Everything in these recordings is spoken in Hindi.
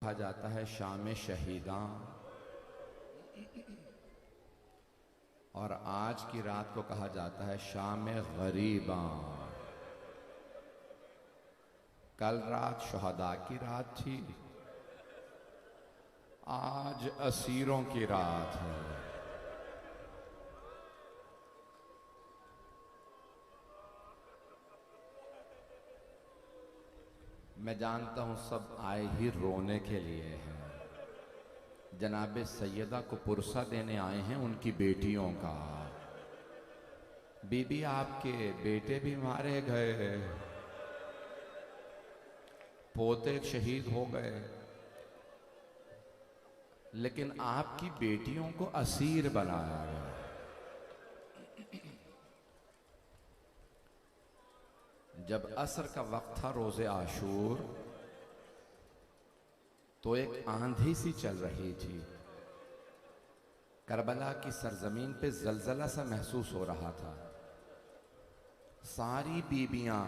कहा जाता है शाम शहीदां, और आज की रात को कहा जाता है शाम गरीबां। कल रात शुहदा की रात थी, आज असीरों की रात है। मैं जानता हूं सब आए ही रोने के लिए हैं। जनाबे सैयदा को पुरसा देने आए हैं उनकी बेटियों का। बीबी आपके बेटे भी मारे गए, पोते शहीद हो गए, लेकिन आपकी बेटियों को असीर बनाया गया। जब असर का वक्त था रोज़े आशूर, तो एक आंधी सी चल रही थी। करबला की सरजमीन पे जलजला सा महसूस हो रहा था। सारी बीबियां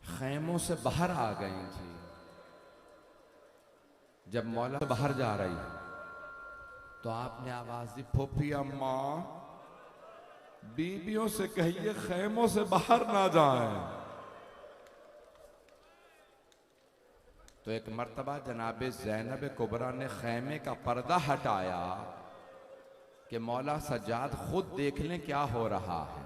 खैमों से बाहर आ गई थी। जब मौला बाहर जा रही तो आपने आवाज दी, फूफी अम्मा बीबियों से कहिए खैमों से बाहर ना जाएं। तो एक मर्तबा जनाबे ज़ैनब कुबरा ने खैमे का पर्दा हटाया कि मौला सज्जाद खुद देख लें क्या हो रहा है।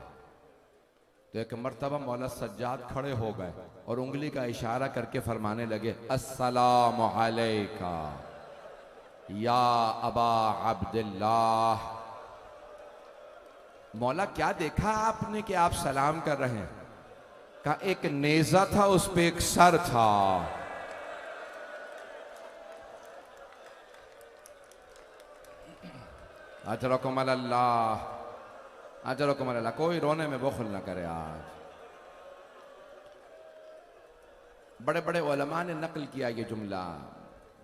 तो एक मर्तबा मौला सज्जाद खड़े हो गए और उंगली का इशारा करके फरमाने लगे, अस्सलामु अलैका या अबा अब्दुल्लाह। मौला क्या देखा आपने कि आप सलाम कर रहे हैं? कहा एक नेजा था, उस पे एक सर था। अजरकुम अल्लाह, अजरकुम अल्लाह। कोई रोने में बुखल ना करे। आज बड़े बड़े उलमा ने नकल किया ये जुमला,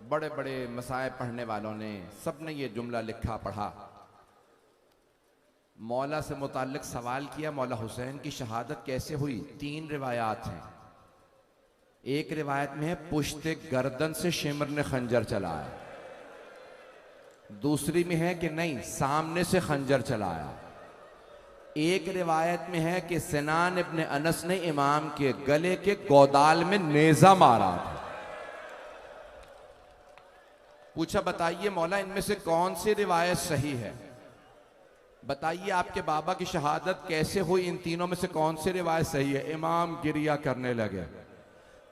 बड़े बड़े मसाइब पढ़ने वालों ने, सब ने ये जुमला लिखा पढ़ा। मौला से मुताल्लिक सवाल किया, मौला हुसैन की शहादत कैसे हुई? 3 रिवायात हैं। एक रिवायत में है पुश्ते गर्दन से शिमर ने खंजर चलाया, दूसरी में है कि नहीं सामने से खंजर चलाया, एक रिवायत में है कि सिनान इब्न अनस ने इमाम के गले के गोदाल में नेजा मारा था। पूछा बताइए मौला इनमें से कौन सी रिवायत सही है? बताइए आपके बाबा की शहादत कैसे हुई? इन तीनों में से कौन सी रिवायत सही है? इमाम गिरिया करने लगे।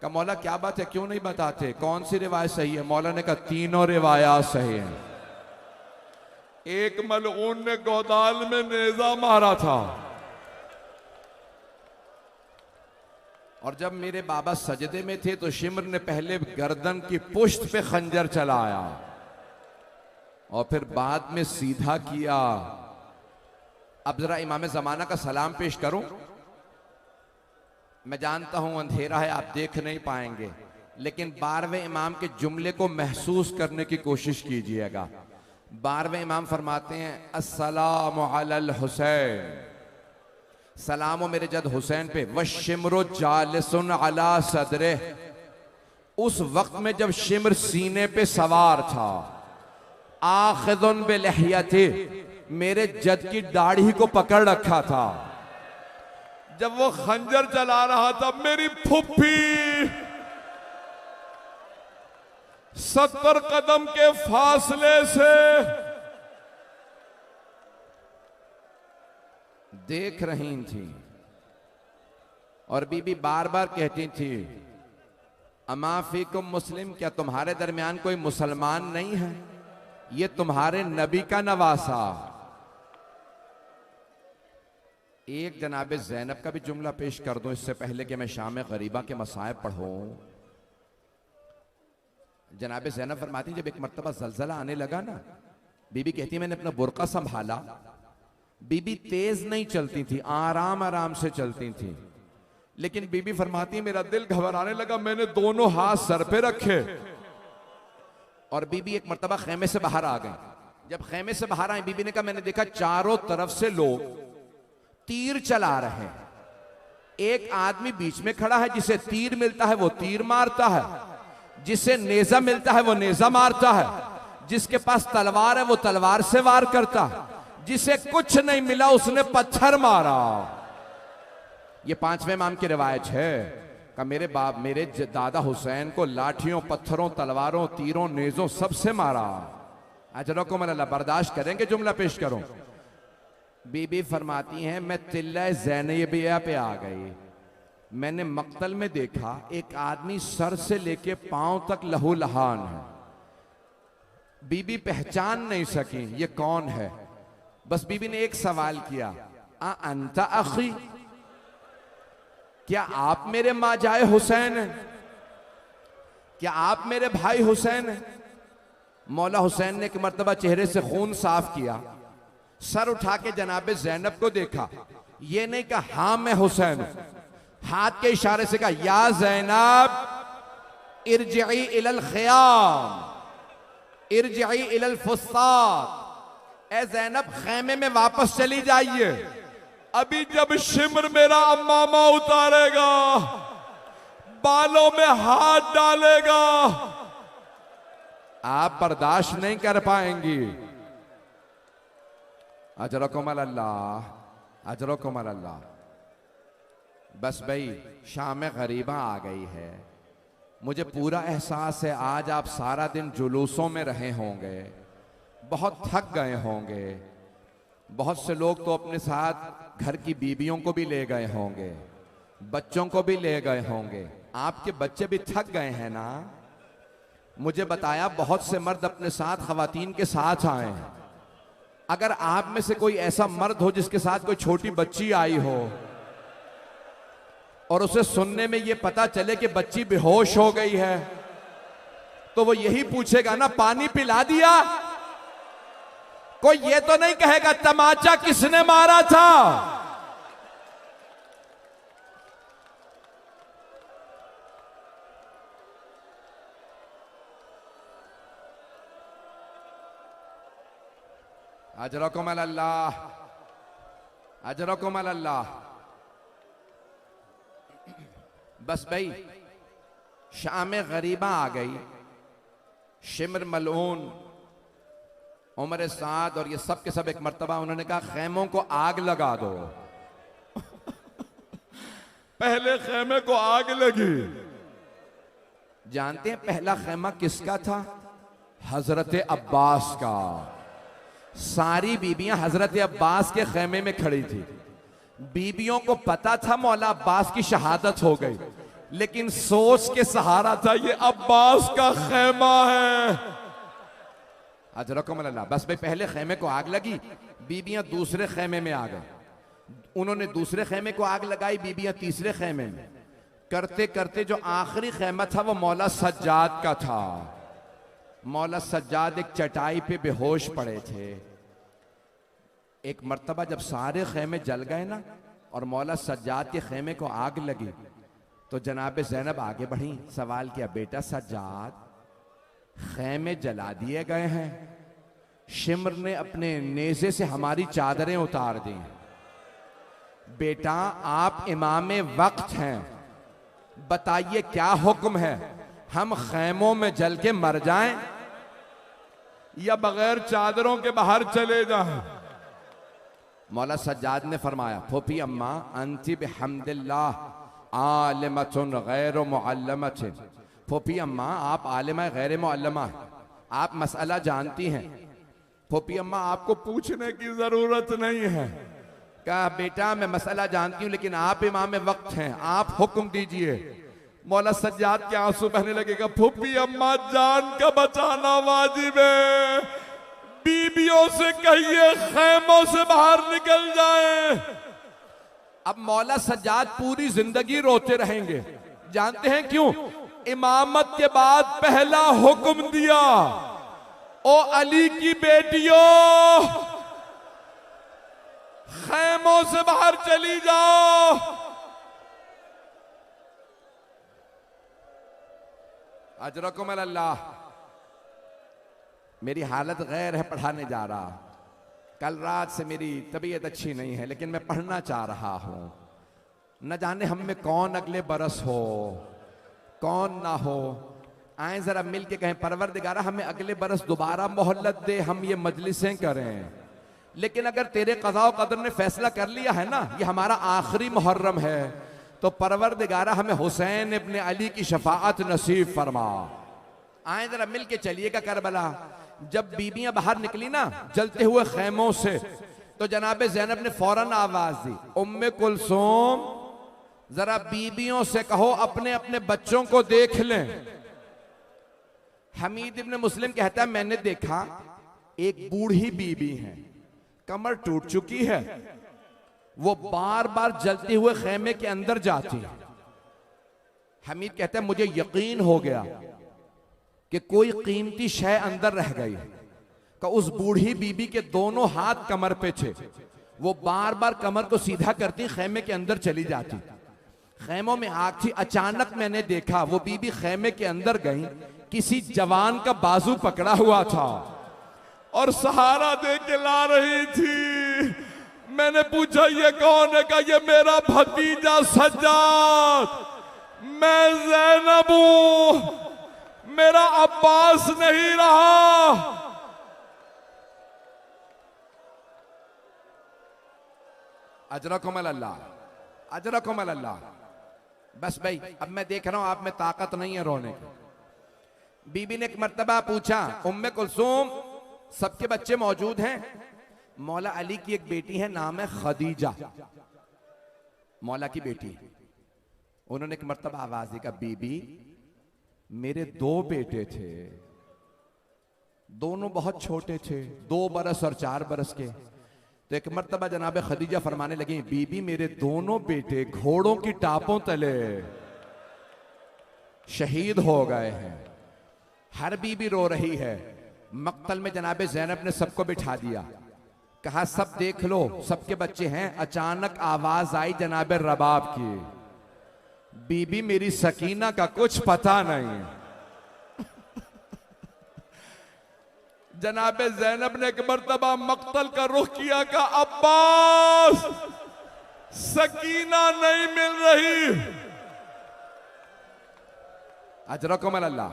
कहा मौला क्या बात है, क्यों नहीं बताते, कौन सी रिवायत सही है? मौला ने कहा तीनों रिवायात सही हैं। एक मलऊन ने गोदाल में नेजा मारा था, और जब मेरे बाबा सजदे में थे तो शिमर ने पहले गर्दन की पुश्त पे खंजर चलाया और फिर बाद में सीधा किया। अब जरा इमाम जमाना का सलाम पेश करूं। मैं जानता हूं अंधेरा है, आप देख नहीं पाएंगे, लेकिन 12वें इमाम के जुमले को महसूस करने की कोशिश कीजिएगा। 12वें इमाम फरमाते हैं, अस्सलामु अलल हुसैन, सलामो मेरे जद हुसैन पे, वशिमरो जालिसुन अला सदरे। उस वक्त में जब शिमर सीने पे सवार था, आखिदुन बिलहियति, मेरे जद की दाढ़ी को पकड़ रखा था। जब वो खंजर चला रहा था, मेरी फुफ्फी 70 कदम के फासले से देख रही थी, और बीबी बार बार कहती थी, अमा फीकुम मुस्लिम, क्या तुम्हारे दरमियान कोई मुसलमान नहीं है? ये तुम्हारे नबी का नवासा। एक जनाबे ज़ैनब का भी जुमला पेश कर दूं इससे पहले कि मैं शाम गरीबा के मसाइब पढ़ूं। जनाबे ज़ैनब फरमाती, जब एक मर्तबा जलजला आने लगा ना, बीबी कहती मैंने अपना बुर्का संभाला। बीबी तेज नहीं चलती थी, आराम आराम से चलती थी, लेकिन बीबी फरमाती मेरा दिल घबराने लगा, मैंने दोनों हाथ सर पे रखे, और बीबी एक मर्तबा खेमे से बाहर आ गई। जब खेमे से बाहर आई, बीबी ने कहा मैंने देखा चारों तरफ से लोग तीर चला रहे हैं, एक आदमी बीच में खड़ा है, जिसे तीर मिलता है वो तीर मारता है, जिसे नेजा मिलता है वो नेजा मारता है, जिसके पास तलवार है वो तलवार से वार करता है, जिसे कुछ नहीं मिला उसने पत्थर मारा। ये पांचवें इमाम की रिवायत है कि मेरे दादा हुसैन को लाठियों, पत्थरों, तलवारों, तीरों, नेजों सबसे मारा। अजरकुम अल्लाह, बर्दाश्त करेंगे जुमला पेश करूं। बीबी फरमाती हैं मैं तिल्ला ज़ैनबिया पे आ गई। मैंने मक्तल में देखा एक आदमी सर से लेके पांव तक लहू लहान है। बीबी पहचान नहीं सकी ये कौन है। बस बीबी ने एक सवाल किया, आ अंता अखी, क्या आप मेरे माजाए हुसैन हैं? क्या आप मेरे भाई हुसैन हैं? मौला हुसैन ने एक मर्तबा चेहरे से खून साफ किया, सर उठा के जनाबे ज़ैनब को देखा। ये नहीं कहा हां मैं हुसैन हूं, हाथ के इशारे से कहा या ज़ैनब इरजिई इलल ख़ियाम इरजिई इलल फुस्तात, ए ज़ैनब खैमे में वापस चली जाइए। अभी जब शिमर मेरा अम्मामा उतारेगा, बालों में हाथ डालेगा, आप बर्दाश्त नहीं कर पाएंगी। अजरकुम अल्लाह, अजरकुम अल्लाह। बस भाई शाम गरीबा आ गई है। मुझे पूरा एहसास है आज आप सारा दिन जुलूसों में रहे होंगे, बहुत थक गए होंगे। बहुत से लोग तो अपने साथ घर की बीवियों को भी ले गए होंगे, बच्चों को भी ले गए होंगे। आपके बच्चे भी थक गए हैं ना। मुझे बताया बहुत से मर्द अपने साथ खवातीन के साथ आए हैं। अगर आप में से कोई ऐसा मर्द हो जिसके साथ कोई छोटी बच्ची आई हो और उसे सुनने में यह पता चले कि बच्ची बेहोश हो गई है, तो वो यही पूछेगा ना पानी पिला दिया। कोई ये तो नहीं कहेगा तमाचा किसने मारा था। अजरकुम अल्लाह, अजरकुम अल्लाह। बस भाई शाम गरीबा आ गई। शिमर, मलून, उमर साद और ये सब के सब एक मर्तबा उन्होंने कहा खैमों को आग लगा दो। पहले खैमे को आग लगी। जानते हैं पहला खैमा किसका था? हजरत अब्बास का। सारी बीबियां हजरत अब्बास के खैमे में खड़ी थी। बीबियों को पता था मौला अब्बास की शहादत हो गई, लेकिन सोच के सहारा था ये अब्बास का खैमा है। अजरकुम अल्लाह। बस भाई पहले खैमे को आग लगी, बीबियां दूसरे खैमे में आ गए। उन्होंने दूसरे खैमे को आग लगाई, बीबियां तीसरे खैमे में। करते करते जो आखिरी खैमा था वो मौला सज्जाद का था। मौला सज्जाद एक चटाई पे बेहोश पड़े थे। एक मर्तबा जब सारे खैमे जल गए ना और मौला सज्जाद के खैमे को आग लगी, तो जनाब ज़ैनब आगे बढ़ी, सवाल किया बेटा सज्जाद खैमे जला दिए गए हैं, शिमर ने अपने नेज़े से हमारी चादरें उतार दी। बेटा आप इमाम वक्त हैं, बताइए क्या हुक्म है, हम खैमों में जल के मर जाएं या बगैर चादरों के बाहर चले जाएं? मौला सज्जाद ने फरमाया फूफी अम्मा अंती बिहम्दिल्लाह आलिमतुन गैर मुअल्लमतिन। फूफी अम्मा आप आलिमा गैर मुअल्लमा, आप मसला जानती हैं। फूफी अम्मा आपको पूछने की जरूरत नहीं है। कहा बेटा मैं मसला जानती हूं लेकिन आप इमाम वक्त हैं, आप हुक्म दीजिए। मौला सज्जाद के आंसू बहने लगेगा। फूफी अम्मा जान का बचाना वाजिब है, बीबियों से कहिए खैमों से बाहर निकल जाएं। अब मौला सज्जाद पूरी जिंदगी रोते रहेंगे। जानते हैं क्यों? इमामत के बाद पहला हुक्म दिया, ओ अली की बेटियों खैमों से बाहर चली जाओ। अजरकुम अल्लाह। मेरी हालत गैर है, पढ़ाने जा रहा। कल रात से मेरी तबीयत अच्छी नहीं है, लेकिन मैं पढ़ना चाह रहा हूं। न जाने हम में कौन अगले बरस हो कौन ना हो। आए जरा मिल के कहें परवरदिगारा हमें अगले बरस दोबारा मोहल्लत दे, हम ये मजलिसें करें। लेकिन अगर तेरे क़ज़ा व क़दर ने फैसला कर लिया है ना ये हमारा आखिरी मुहर्रम है, तो परवरदिगारा हमें हुसैन इब्न अली की शफाअत नसीब फरमा। आए जरा मिल के चलिएगा करबला। जब बीबियां बाहर निकली ना जलते हुए खैमों से, तो जनाब ज़ैनब ने फौरन आवाज दी, उम्मे कुलसूम जरा बीबियों से कहो अपने अपने बच्चों को देख लें। हमीद इब्न मुस्लिम कहता है मैंने देखा एक बूढ़ी बीबी है, कमर टूट चुकी है, वो बार बार जलते हुए खेमे के अंदर जाती है। हमीद कहता है मुझे यकीन हो गया कि कोई कीमती शय अंदर रह गई का। उस बूढ़ी बीबी के दोनों हाथ कमर पे थे, वो बार बार कमर को सीधा करती खेमे के अंदर चली जाती। खेमों में आग थी, अचानक मैंने देखा वो बीबी खेमे के अंदर गई, किसी जवान का बाजू पकड़ा हुआ था और सहारा दे के ला रही थी। मैंने पूछा ये कौन है? का ये मेरा भतीजा सज्जाद, मैं ज़ैनब हूं, मेरा अब्बास नहीं रहा। अजरकुम अल्लाह, अजरकुम अल्लाह। बस भाई अब मैं देख रहा हूं आप में ताकत नहीं है रोने की। बीबी ने एक मर्तबा पूछा, उम्मे कुलसूम सबके बच्चे मौजूद हैं? मौला अली की एक बेटी है, नाम है खदीजा, मौला की बेटी। उन्होंने एक मर्तबा आवाज दी, कहा बीबी मेरे 2 बेटे थे, दोनों बहुत छोटे थे, 2 बरस और 4 बरस के। तो एक मर्तबा जनाब खदीजा फरमाने लगी, बीबी मेरे दोनों बेटे घोड़ों की टापों तले शहीद हो गए हैं। हर बीबी रो रही है। मक्तल में जनाब ज़ैनब ने सबको बिठा दिया, कहा सब देख लो सबके बच्चे हैं। अचानक आवाज आई जनाब रबाब की, बीबी मेरी सकीना का कुछ पता नहीं। जनाब ज़ैनब ने एक मर्तबा मक्तल का रुख किया, का अब्बास सकीना नहीं मिल रही। अजरकुम अल्लाह।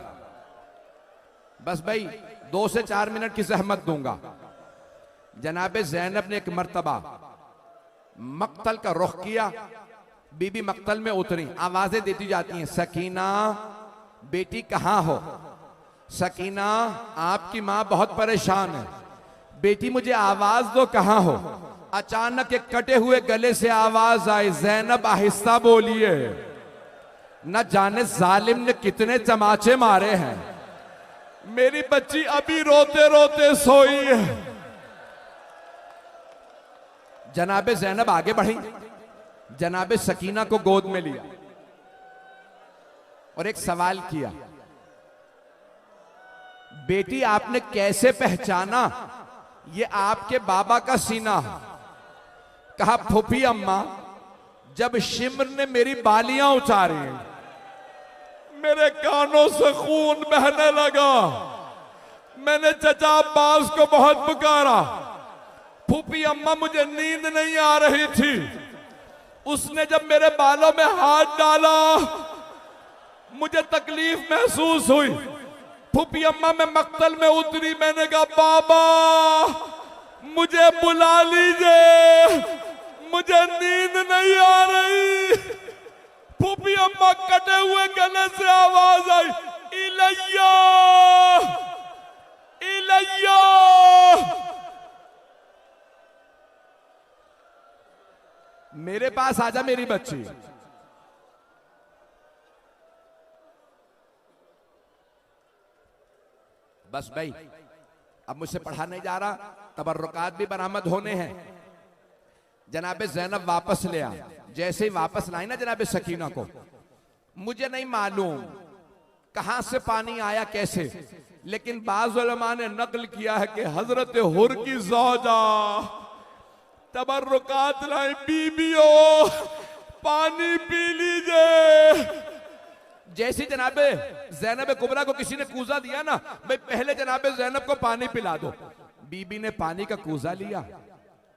बस भाई 2 से 4 मिनट की सहमत दूंगा। जनाब ज़ैनब ने एक मर्तबा मक्तल का रुख किया, बीबी मक्तल में उतरी, आवाजें देती जाती हैं, सकीना बेटी कहां हो? सकीना आपकी मां बहुत परेशान है, बेटी मुझे आवाज दो कहां हो? अचानक एक कटे हुए गले से आवाज आई, ज़ैनब आहिस्ता बोलिए, न जाने जालिम ने कितने तमाचे मारे हैं, मेरी बच्ची अभी रोते रोते सोई है। जनाबे ज़ैनब आगे बढ़ी, जनाबे सकीना को गोद में लिया और एक सवाल किया, बेटी आपने कैसे पहचाना ये आपके बाबा का सीना है? कहा फूफी अम्मा जब शिम्र ने मेरी बालियां उतारी मेरे कानों से खून बहने लगा, मैंने चचा अब्बास को बहुत पुकारा। फूफी अम्मा मुझे नींद नहीं आ रही थी, उसने जब मेरे बालों में हाथ डाला मुझे तकलीफ महसूस हुई। फूफी अम्मा मैं मक्तल में उतरी, मैंने कहा बाबा मुझे बुला लीजिए, मुझे नींद नहीं आ रही। फूफी अम्मा कटे हुए गले से आवाज आई, इलैया इलैया। मेरे पास आजा मेरी बच्ची। बस भाई अब मुझसे पढ़ा नहीं जा रहा, तबर्रुकात भी बरामद होने हैं। जनाबे ज़ैनब वापस ले आ, जैसे ही वापस लाई ना जनाबे सकीना को, मुझे नहीं मालूम कहां से पानी आया कैसे, लेकिन बाज़ उलमा ने नकल किया है कि हजरत हुर की ज़ौजा तबर्रुकात लाई, बीबियों पानी पी लीजिए। जैसे जनाबे ज़ैनब कुबरा को किसी ने कूजा दिया ना, भाई पहले जनाबे ज़ैनब को पानी पिला दो। बीबी ने पानी का कूजा लिया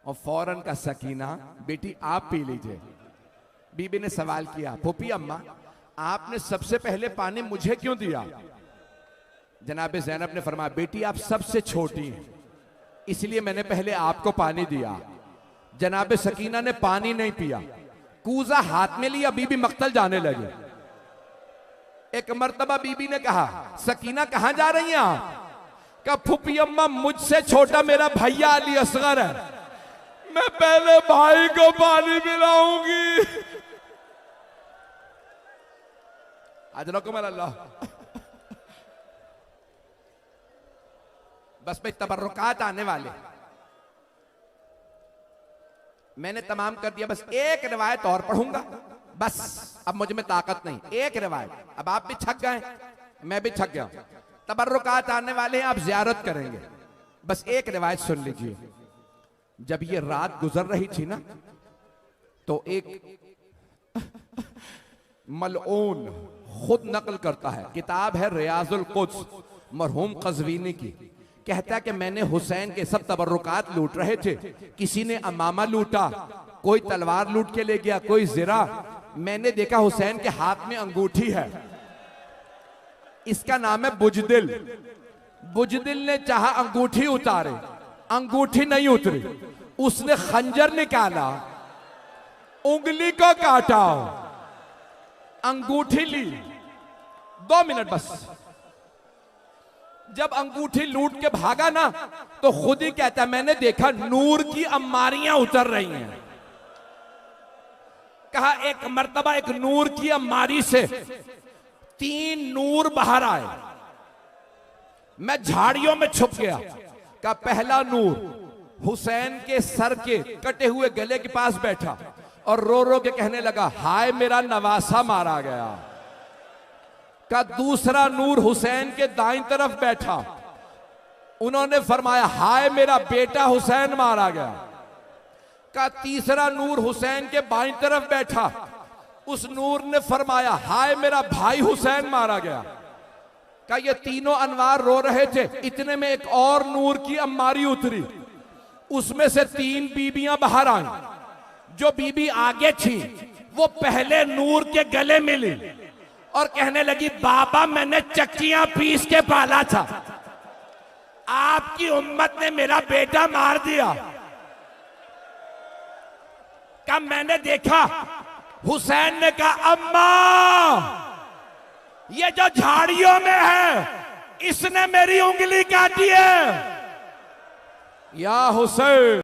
और फौरन का सकीना बेटी आप पी लीजिए। बीबी ने सवाल किया, फूफी अम्मा आपने सबसे पहले पानी मुझे क्यों दिया? जनाब ज़ैनब ने फरमाया, बेटी आप सबसे छोटी हैं, इसलिए मैंने पहले आपको पानी दिया। जनाब सकीना ने पानी नहीं पिया, कूजा हाथ में लिया, बीबी मक्तल जाने लगे। एक मर्तबा बीबी ने कहा, सकीना कहां जा रही हैं आप? कहा, फुफी अम्मा मुझसे छोटा मेरा भैया अली असगर है, मैं पहले भाई को पानी पिलाऊंगी। अजरकुम अल्लाह। बस पे तबर्रुकात आने वाले मैंने तमाम कर दिया। बस एक रिवायत और पढ़ूंगा, बस अब मुझ में ताकत नहीं। एक रिवायत, अब आप भी छक गए, मैं भी छक गया। तबर्रुकात आने वाले हैं, आप ज़ियारत करेंगे। बस एक रिवायत सुन लीजिए। जब ये रात गुजर रही थी ना, तो एक मलऊन खुद नकल करता है, किताब है रियाजुल कुद्स मरहूम कज़वीनी की, कहता है कि मैंने हुसैन के सब तबर्रुकात लूट रहे थे, किसी ने अमामा लूटा, कोई तलवार लूट के ले गया, कोई ज़िरा। मैंने देखा हुसैन के हाथ में अंगूठी है, इसका नाम है बुजदिल। बुजदिल ने चाहा अंगूठी उतारे, अंगूठी नहीं उतरी, उसने खंजर निकाला, उंगली को काटा, अंगूठी ली। 2 मिनट बस। जब अंगूठी लूट के भागा ना, तो खुद ही कहता है, मैंने देखा नूर की अम्मारियां उतर रही हैं। कहा, एक मर्तबा एक नूर की अम्मारी से 3 नूर बाहर आए, मैं झाड़ियों में छुप गया। का पहला नूर हुसैन के सर के कटे हुए गले के पास बैठा और रो रो के कहने लगा, हाय मेरा नवासा मारा गया। का दूसरा नूर हुसैन के दाईं तरफ बैठा, उन्होंने फरमाया, हाय मेरा बेटा हुसैन मारा गया। का तीसरा नूर हुसैन के बाईं तरफ बैठा, उस नूर ने फरमाया, हाय मेरा भाई हुसैन मारा गया। का ये तीनों अनवार रो रहे थे, इतने में एक और नूर की अम्मारी उतरी, उसमें से 3 बीबियां बाहर आई। जो बीबी आगे थी वो पहले नूर के गले मिली और कहने लगी, बाबा मैंने चक्कियां पीस के पाला था, आपकी उम्मत ने मेरा बेटा मार दिया। कब मैंने देखा, हुसैन ने कहा, अम्मा ये जो झाड़ियों में है इसने मेरी उंगली काटी है। या हुसैन।